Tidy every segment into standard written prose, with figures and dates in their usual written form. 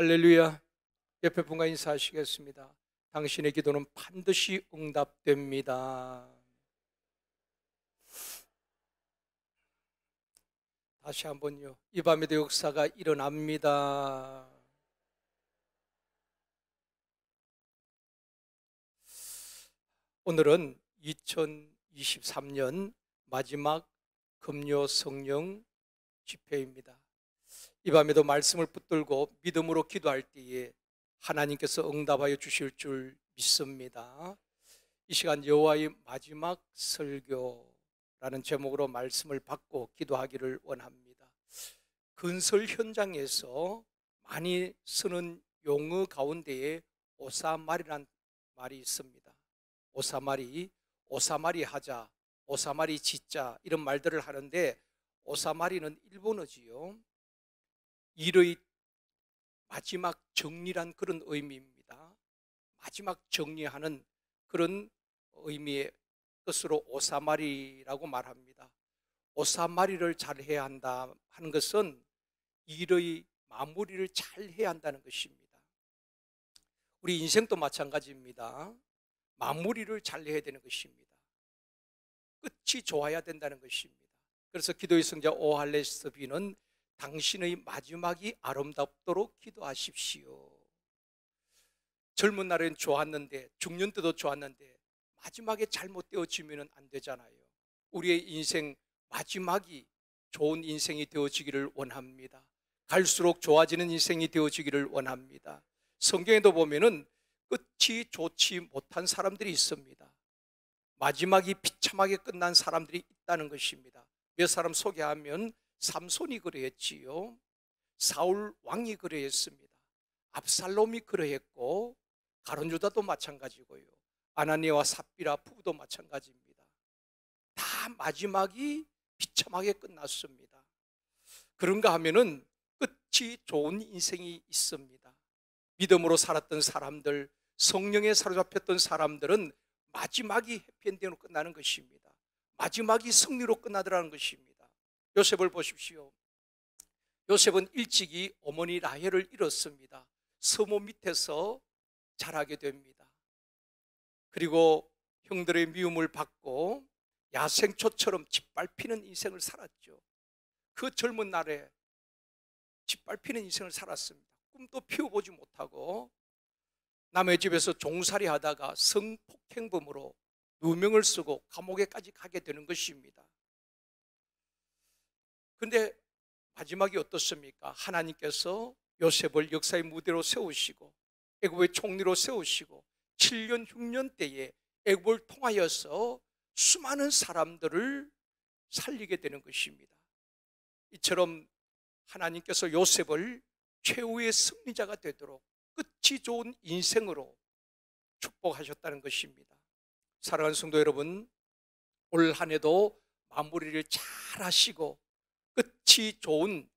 할렐루야. 옆에 분과 인사하시겠습니다. 당신의 기도는 반드시 응답됩니다. 다시 한번요. 이 밤에도 역사가 일어납니다. 오늘은 2023년 마지막 금요 성령 집회입니다. 이 밤에도 말씀을 붙들고 믿음으로 기도할 때에 하나님께서 응답하여 주실 줄 믿습니다. 이 시간 여호와의 마지막 설교라는 제목으로 말씀을 받고 기도하기를 원합니다. 건설 현장에서 많이 쓰는 용어 가운데에 오사말이라는 말이 있습니다. 오사마리 하자, 오사마리 짓자, 이런 말들을 하는데, 오사마리는 일본어지요. 일의 마지막 정리란 그런 의미입니다. 마지막 정리하는 그런 의미의 뜻으로 오사마리라고 말합니다. 오사마리를 잘 해야 한다 하는 것은 일의 마무리를 잘 해야 한다는 것입니다. 우리 인생도 마찬가지입니다. 마무리를 잘 해야 되는 것입니다. 끝이 좋아야 된다는 것입니다. 그래서 기도의 성자 오할레스비는 당신의 마지막이 아름답도록 기도하십시오. 젊은 날엔 좋았는데, 중년 때도 좋았는데 마지막에 잘못되어지면 안 되잖아요. 우리의 인생 마지막이 좋은 인생이 되어지기를 원합니다. 갈수록 좋아지는 인생이 되어지기를 원합니다. 성경에도 보면은 끝이 좋지 못한 사람들이 있습니다. 마지막이 비참하게 끝난 사람들이 있다는 것입니다. 몇 사람 소개하면 삼손이 그러했지요. 사울 왕이 그러했습니다. 압살롬이 그러했고, 가론유다도 마찬가지고요. 아나니아와 삽비라 부부도 마찬가지입니다. 다 마지막이 비참하게 끝났습니다. 그런가 하면은 끝이 좋은 인생이 있습니다. 믿음으로 살았던 사람들, 성령에 사로잡혔던 사람들은 마지막이 해피엔딩으로 끝나는 것입니다. 마지막이 승리로 끝나더라는 것입니다. 요셉을 보십시오. 요셉은 일찍이 어머니 라헬을 잃었습니다. 서모 밑에서 자라게 됩니다. 그리고 형들의 미움을 받고 야생초처럼 짓밟히는 인생을 살았죠. 그 젊은 날에 짓밟히는 인생을 살았습니다. 꿈도 피워보지 못하고 남의 집에서 종살이 하다가 성폭행범으로 누명을 쓰고 감옥에까지 가게 되는 것입니다. 그런데 마지막이 어떻습니까? 하나님께서 요셉을 역사의 무대로 세우시고 애굽의 총리로 세우시고 7년 흉년 때에 애굽을 통하여서 수많은 사람들을 살리게 되는 것입니다. 이처럼 하나님께서 요셉을 최후의 승리자가 되도록 끝이 좋은 인생으로 축복하셨다는 것입니다. 사랑하는 성도 여러분, 올 한 해도 마무리를 잘 하시고 끝이 좋은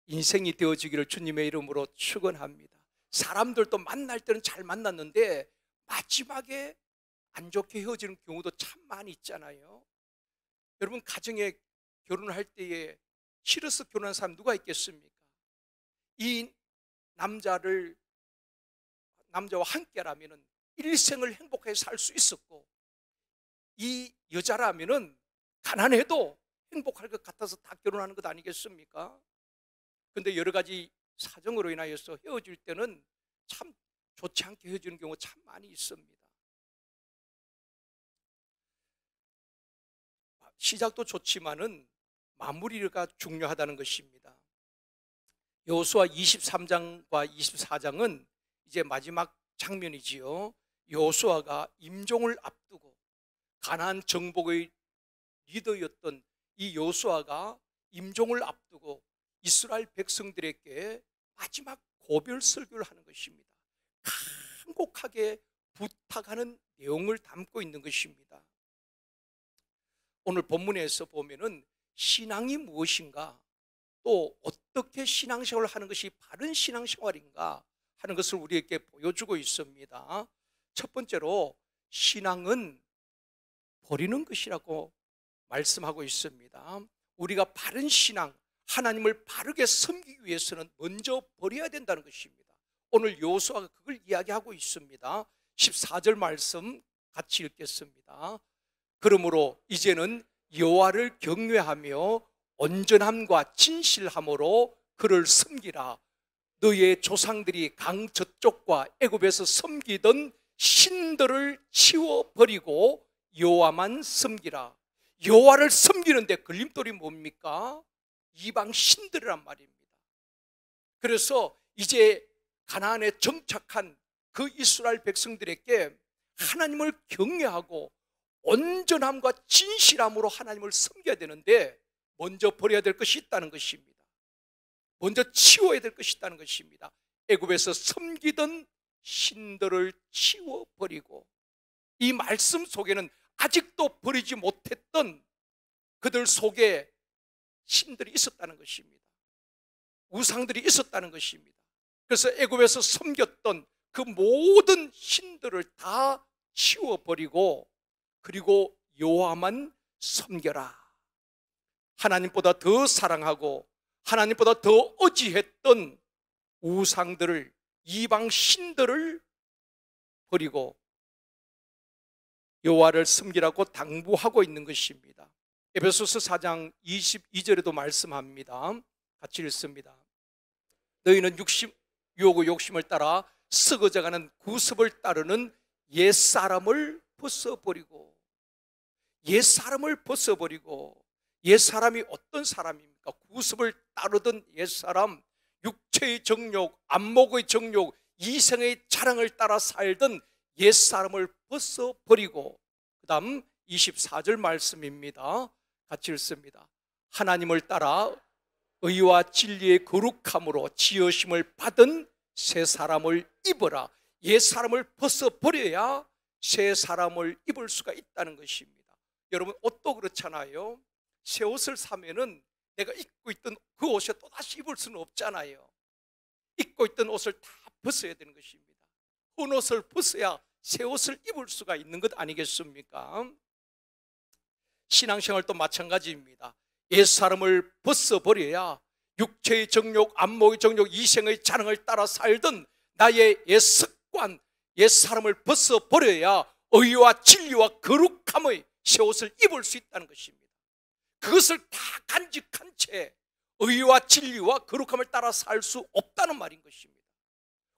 인생이 되어지기를 주님의 이름으로 축원합니다. 사람들도 만날 때는 잘 만났는데 마지막에 안 좋게 헤어지는 경우도 참 많이 있잖아요. 여러분, 가정에 결혼을 할 때에 싫어서 결혼한 사람 누가 있겠습니까? 이 남자와 함께라면 일생을 행복하게 살 수 있었고, 이 여자라면 가난해도 행복할 것 같아서 다 결혼하는 것 아니겠습니까? 그런데 여러 가지 사정으로 인하여서 헤어질 때는 참 좋지 않게 헤어지는 경우가 참 많이 있습니다. 시작도 좋지만은 마무리가 중요하다는 것입니다. 여호수아 23장과 24장은 이제 마지막 장면이지요. 여호수아가 임종을 앞두고 가나안 정복의 리더였던 이 여호수아가 임종을 앞두고 이스라엘 백성들에게 마지막 고별 설교를 하는 것입니다. 간곡하게 부탁하는 내용을 담고 있는 것입니다. 오늘 본문에서 보면은 신앙이 무엇인가, 또 어떻게 신앙생활을 하는 것이 바른 신앙생활인가 하는 것을 우리에게 보여주고 있습니다. 첫 번째로 신앙은 버리는 것이라고 말씀하고 있습니다. 우리가 바른 신앙, 하나님을 바르게 섬기기 위해서는 먼저 버려야 된다는 것입니다. 오늘 여호수아가 그걸 이야기하고 있습니다. 14절 말씀 같이 읽겠습니다. 그러므로 이제는 여호와를 경외하며 온전함과 진실함으로 그를 섬기라. 너희의 조상들이 강 저쪽과 애굽에서 섬기던 신들을 치워버리고 여호와만 섬기라. 여호와를 섬기는데 걸림돌이 뭡니까? 이방 신들이란 말입니다. 그래서 이제 가나안에 정착한 그 이스라엘 백성들에게 하나님을 경외하고 온전함과 진실함으로 하나님을 섬겨야 되는데 먼저 버려야 될 것이 있다는 것입니다. 먼저 치워야 될 것이 있다는 것입니다. 애굽에서 섬기던 신들을 치워버리고, 이 말씀 속에는 아직도 버리지 못했던 그들 속에 신들이 있었다는 것입니다. 우상들이 있었다는 것입니다. 그래서 애굽에서 섬겼던 그 모든 신들을 다 치워버리고, 그리고 여호와만 섬겨라. 하나님보다 더 사랑하고 하나님보다 더 의지했던 우상들을, 이방 신들을 버리고 여호와를 섬기라고 당부하고 있는 것입니다. 에베소서 4장 22절에도 말씀합니다. 같이 읽습니다. 너희는 유혹의 욕심을 따라 썩어져가는 구습을 따르는 옛사람을 벗어버리고, 옛사람을 벗어버리고, 옛사람이 어떤 사람입니까? 구습을 따르던 옛사람, 육체의 정욕, 안목의 정욕, 이생의 자랑을 따라 살던 옛사람을 벗어버리고, 그 다음 24절 말씀입니다. 같이 읽습니다. 하나님을 따라 의와 진리의 거룩함으로 지으심을 받은 새 사람을 입어라. 옛사람을 벗어버려야 새 사람을 입을 수가 있다는 것입니다. 여러분, 옷도 그렇잖아요. 새 옷을 사면은 내가 입고 있던 그 옷에 또다시 입을 수는 없잖아요. 입고 있던 옷을 다 벗어야 되는 것입니다. 헌 옷을 벗어야 새 옷을 입을 수가 있는 것 아니겠습니까? 신앙생활도 마찬가지입니다. 옛사람을 벗어버려야 육체의 정욕, 안목의 정욕, 이생의 자랑을 따라 살던 나의 옛습관, 옛사람을 벗어버려야 의와 진리와 거룩함의 새 옷을 입을 수 있다는 것입니다. 그것을 다 간직한 채 의와 진리와 거룩함을 따라 살 수 없다는 말인 것입니다.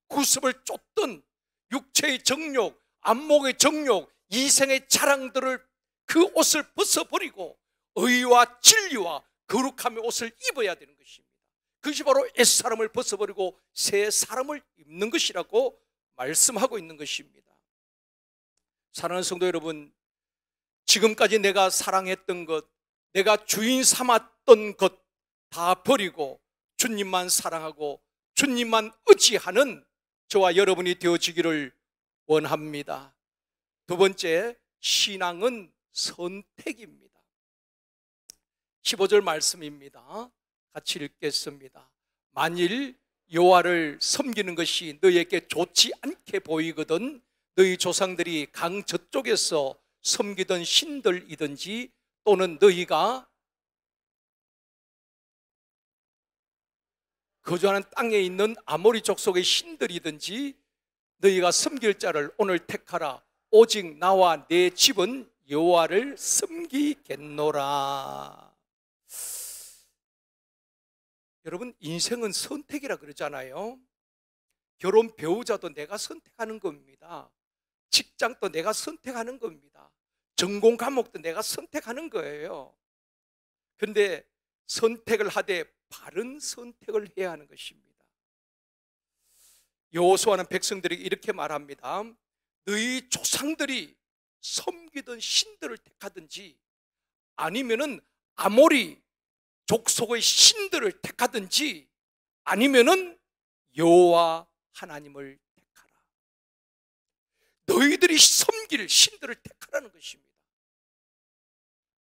구습을 쫓던 육체의 정욕, 안목의 정욕, 이생의 자랑들을, 그 옷을 벗어버리고 의와 진리와 거룩함의 옷을 입어야 되는 것입니다. 그것이 바로 옛사람을 벗어버리고 새 사람을 입는 것이라고 말씀하고 있는 것입니다. 사랑하는 성도 여러분, 지금까지 내가 사랑했던 것, 내가 주인 삼았던 것 다 버리고 주님만 사랑하고 주님만 의지하는 저와 여러분이 되어지기를 원합니다. 두 번째, 신앙은 선택입니다. 15절 말씀입니다. 같이 읽겠습니다. 만일 여호와를 섬기는 것이 너희에게 좋지 않게 보이거든 너희 조상들이 강 저쪽에서 섬기던 신들이든지 또는 너희가 거주하는 땅에 있는 아모리 족속의 신들이든지 너희가 섬길 자를 오늘 택하라. 오직 나와 내 집은 여호와를 섬기겠노라. 여러분, 인생은 선택이라 그러잖아요. 결혼 배우자도 내가 선택하는 겁니다. 직장도 내가 선택하는 겁니다. 전공 과목도 내가 선택하는 거예요. 그런데 선택을 하되 바른 선택을 해야 하는 것입니다. 여호수아는 백성들에게 이렇게 말합니다. 너희 조상들이 섬기던 신들을 택하든지 아니면은 아모리 족속의 신들을 택하든지 아니면은 여호와 하나님을 택하라. 너희들이 섬길 신들을 택하라는 것입니다.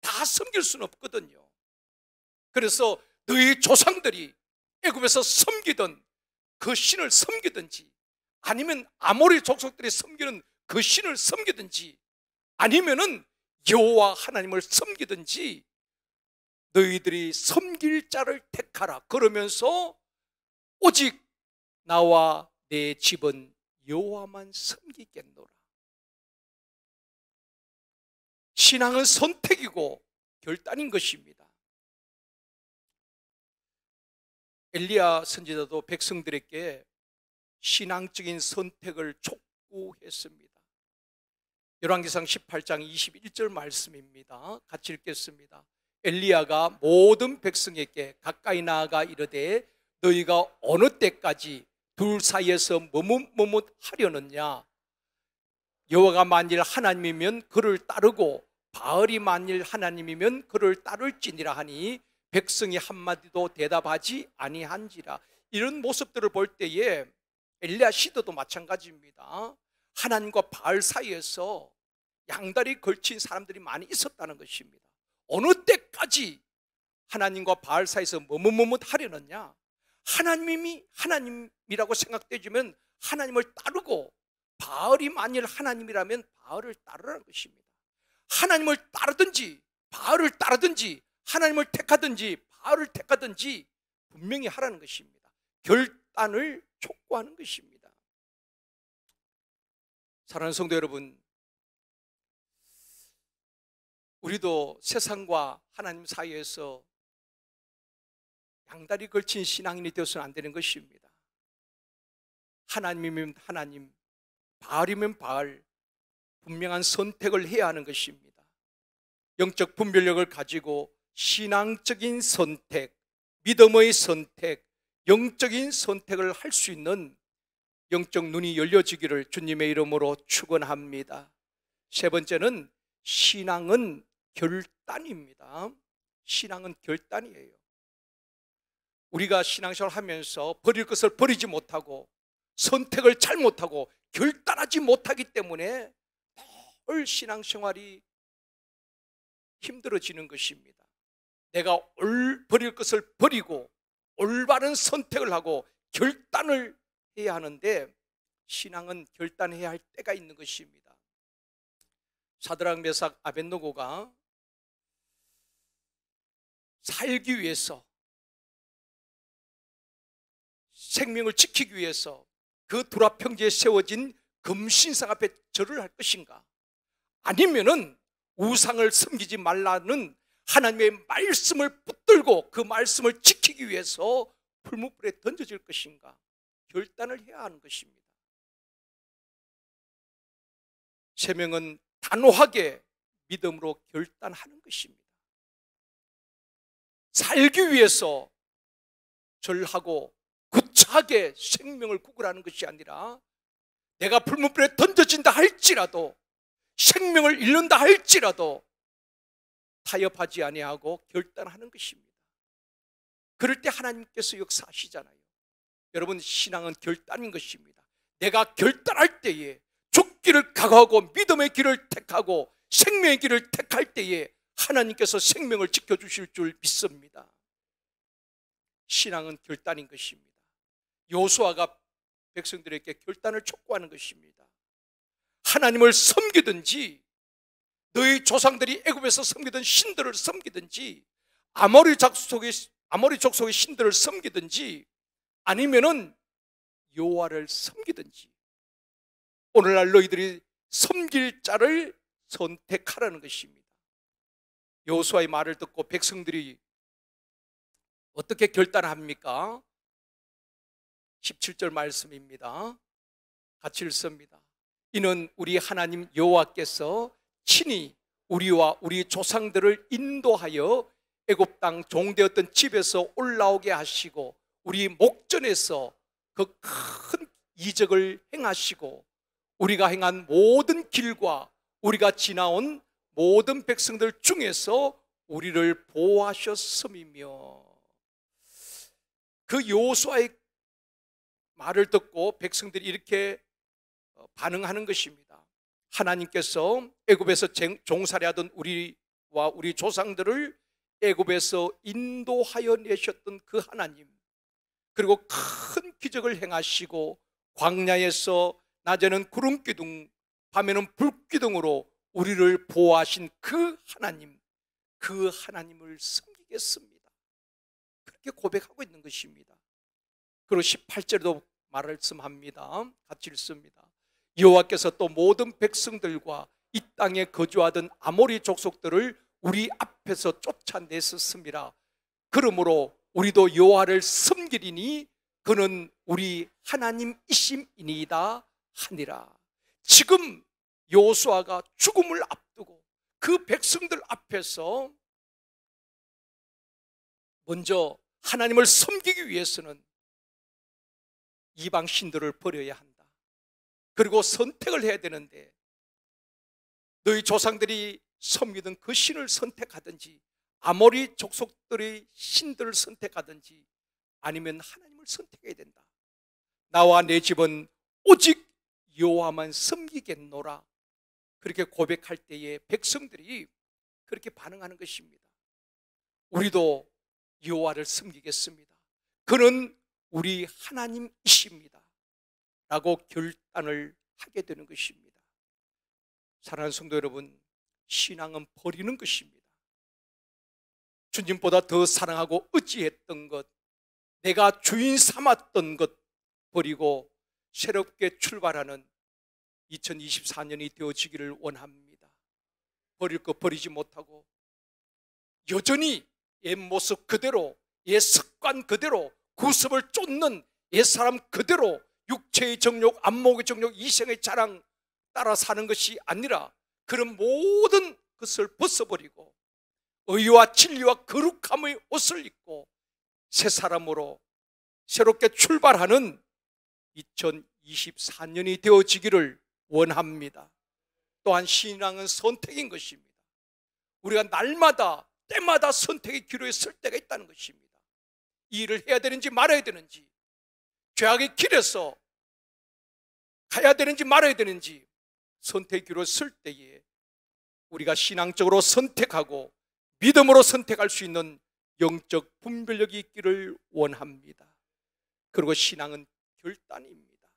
다 섬길 수는 없거든요. 그래서 너희 조상들이 애굽에서 섬기던 그 신을 섬기든지 아니면 아모리 족속들이 섬기는 그 신을 섬기든지 아니면은 여호와 하나님을 섬기든지 너희들이 섬길 자를 택하라. 그러면서 오직 나와 내 집은 여호와만 섬기겠노라. 신앙은 선택이고 결단인 것입니다. 엘리야 선지자도 백성들에게 신앙적인 선택을 촉구했습니다. 열왕기상 18장 21절 말씀입니다. 같이 읽겠습니다. 엘리야가 모든 백성에게 가까이 나아가 이르되 너희가 어느 때까지 둘 사이에서 머뭇머뭇하려느냐? 여호와가 만일 하나님이면 그를 따르고 바알이 만일 하나님이면 그를 따를지니라 하니 백성이 한마디도 대답하지 아니한지라. 이런 모습들을 볼 때에 엘리야 시대도 마찬가지입니다. 하나님과 바알 사이에서 양다리 걸친 사람들이 많이 있었다는 것입니다. 어느 때까지 하나님과 바알 사이에서 머뭇머뭇하려느냐? 하나님이 하나님이라고 생각되지면 하나님을 따르고, 바알이 만일 하나님이라면 바알을 따르라는 것입니다. 하나님을 따르든지 바알을 따르든지, 하나님을 택하든지 바알을 택하든지 분명히 하라는 것입니다. 결단을 촉구하는 것입니다. 사랑하는 성도 여러분, 우리도 세상과 하나님 사이에서 양다리 걸친 신앙인이 되어서는 안 되는 것입니다. 하나님이면 하나님, 바알이면 바알, 분명한 선택을 해야 하는 것입니다. 영적 분별력을 가지고 신앙적인 선택, 믿음의 선택, 영적인 선택을 할 수 있는 영적 눈이 열려지기를 주님의 이름으로 축원합니다. 세 번째는 신앙은 결단입니다. 신앙은 결단이에요. 우리가 신앙생활을 하면서 버릴 것을 버리지 못하고 선택을 잘못하고 결단하지 못하기 때문에 늘 신앙생활이 힘들어지는 것입니다. 내가 버릴 것을 버리고 올바른 선택을 하고 결단을 해야 하는데, 신앙은 결단해야 할 때가 있는 것입니다. 사드락 메삭 아벳느고가 살기 위해서, 생명을 지키기 위해서 그 두라 평지에 세워진 금신상 앞에 절을 할 것인가, 아니면은 우상을 섬기지 말라는 하나님의 말씀을 붙들고 그 말씀을 지키기 위해서 풀무불에 던져질 것인가, 결단을 해야 하는 것입니다. 세 명은 단호하게 믿음으로 결단하는 것입니다. 살기 위해서 절하고 구차하게 생명을 구걸하는 것이 아니라, 내가 풀무불에 던져진다 할지라도, 생명을 잃는다 할지라도 타협하지 아니하고 결단하는 것입니다. 그럴 때 하나님께서 역사하시잖아요. 여러분, 신앙은 결단인 것입니다. 내가 결단할 때에, 죽기를 각오하고 믿음의 길을 택하고 생명의 길을 택할 때에 하나님께서 생명을 지켜주실 줄 믿습니다. 신앙은 결단인 것입니다. 여호수아가 백성들에게 결단을 촉구하는 것입니다. 하나님을 섬기든지, 너희 조상들이 애굽에서 섬기던 신들을 섬기든지, 아모리 족속의 신들을 섬기든지, 아니면은 여호와를 섬기든지, 오늘날 너희들이 섬길 자를 선택하라는 것입니다. 여호수아의 말을 듣고 백성들이 어떻게 결단합니까? 17절 말씀입니다. 같이 읽습니다. 이는 우리 하나님 여호와께서 친히 우리와 우리 조상들을 인도하여 애굽 땅 종되었던 집에서 올라오게 하시고, 우리 목전에서 그 큰 이적을 행하시고, 우리가 행한 모든 길과 우리가 지나온 모든 백성들 중에서 우리를 보호하셨음이며. 그 여호수아의 말을 듣고 백성들이 이렇게 반응하는 것입니다. 하나님께서 애굽에서 종살이하던 우리와 우리 조상들을 애굽에서 인도하여 내셨던 그 하나님, 그리고 큰 기적을 행하시고 광야에서 낮에는 구름기둥, 밤에는 불기둥으로 우리를 보호하신 그 하나님, 그 하나님을 섬기겠습니다. 그렇게 고백하고 있는 것입니다. 그리고 18절에도 말씀합니다. 같이 읽습니다. 여호와께서 또 모든 백성들과 이 땅에 거주하던 아모리 족속들을 우리 앞에서 쫓아냈었습니다. 그러므로 우리도 여호와를 섬기리니 그는 우리 하나님이심이니이다 하니라. 지금 여호수아가 죽음을 앞두고 그 백성들 앞에서 먼저 하나님을 섬기기 위해서는 이방 신들을 버려야 한다. 그리고 선택을 해야 되는데 너희 조상들이 섬기던 그 신을 선택하든지 아모리 족속들의 신들을 선택하든지 아니면 하나님을 선택해야 된다. 나와 내 집은 오직 여호와만 섬기겠노라. 그렇게 고백할 때에 백성들이 그렇게 반응하는 것입니다. 우리도 여호와를 섬기겠습니다. 그는 우리 하나님이십니다. 라고 결단을 하게 되는 것입니다. 사랑하는 성도 여러분, 신앙은 버리는 것입니다. 주님보다 더 사랑하고 의지했던 것, 내가 주인 삼았던 것 버리고 새롭게 출발하는 2024년이 되어지기를 원합니다. 버릴 것 버리지 못하고 여전히 옛 모습 그대로, 옛 습관 그대로, 구습을 쫓는 옛사람 그대로 육체의 정욕, 안목의 정욕, 이생의 자랑 따라 사는 것이 아니라 그런 모든 것을 벗어버리고 의와 진리와 거룩함의 옷을 입고 새 사람으로 새롭게 출발하는 2024년이 되어지기를 원합니다. 또한 신앙은 선택인 것입니다. 우리가 날마다 때마다 선택의 기로에 설 때가 있다는 것입니다. 이 일을 해야 되는지 말아야 되는지, 죄악의 길에서 가야 되는지 말아야 되는지 선택의 기로에 설 때에 우리가 신앙적으로 선택하고 믿음으로 선택할 수 있는 영적 분별력이 있기를 원합니다. 그리고 신앙은 결단입니다.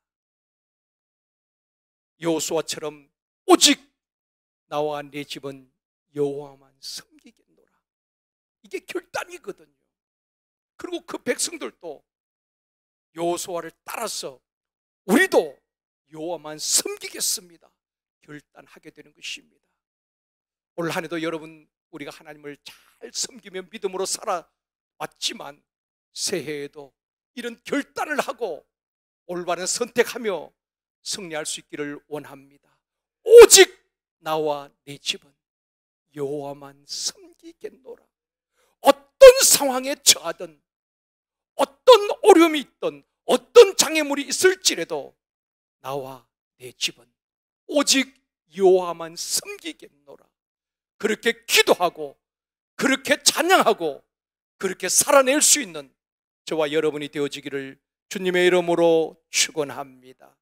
여호수아처럼 오직 나와 내 집은 여호와만 섬기겠노라. 이게 결단이거든요. 그리고 그 백성들도 여호수아를 따라서 우리도 여호와만 섬기겠습니다. 결단하게 되는 것입니다. 올 한 해도 여러분 우리가 하나님을 잘 섬기며 믿음으로 살아왔지만 새해에도 이런 결단을 하고 올바른 선택하며 승리할 수 있기를 원합니다. 오직 나와 내 집은 여호와만 섬기겠노라. 어떤 상황에 처하든 어떤 어려움이 있든 어떤 장애물이 있을지라도 나와 내 집은 오직 여호와만 섬기겠노라. 그렇게 기도하고 그렇게 찬양하고 그렇게 살아낼 수 있는 저와 여러분이 되어지기를 주님의 이름으로 축원합니다.